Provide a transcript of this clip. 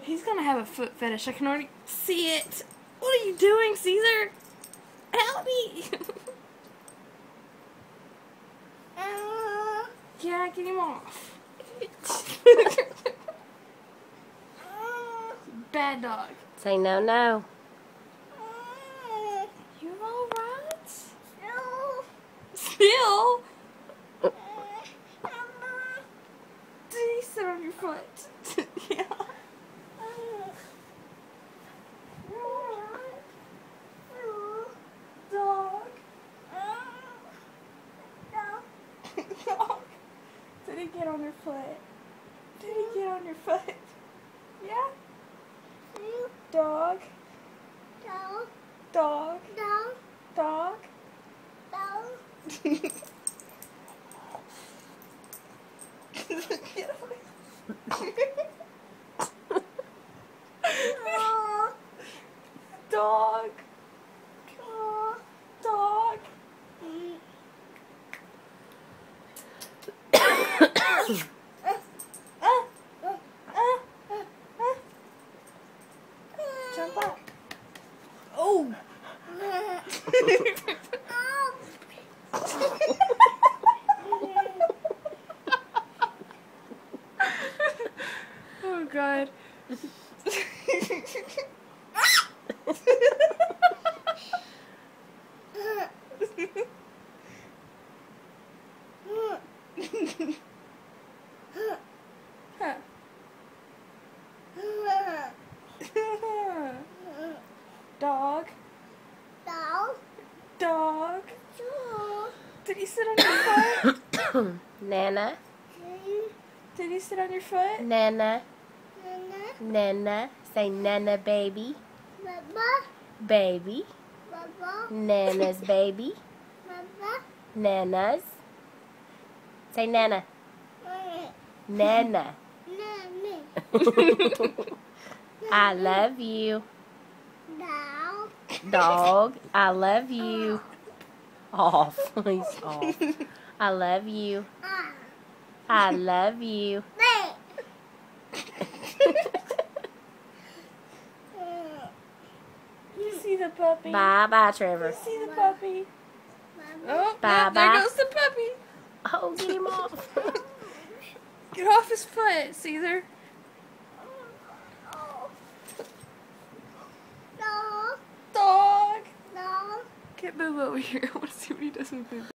He's gonna have a foot fetish. I can already see it. What are you doing, Caesar? Help me! Yeah, get him off. Bad dog. Say no, no. You alright? Still? Did he sit on your foot? Yeah. Dog. Dog. Did he get on your foot? Did he get on your foot? Yeah? Dog. Dog. Dog. Get away. Dog. Dog. Jump up. Oh. Oh God. Dog. Dog. Did he sit on your foot? Nana. Did he sit on your foot? Nana. Nana. Say Nana, baby. Baby. Nana's baby. Nana's. Say Nana. Nana. I love you. Dog, I love you. Off. He's off. I love you. I love you. You see the puppy? Bye-bye, Trevor. You see the puppy? Oh, Bye-bye. there goes the puppy. Oh, get him off. Get off his foot, Caesar. Dog. Get Boo over here. I want to see what he does with Boo.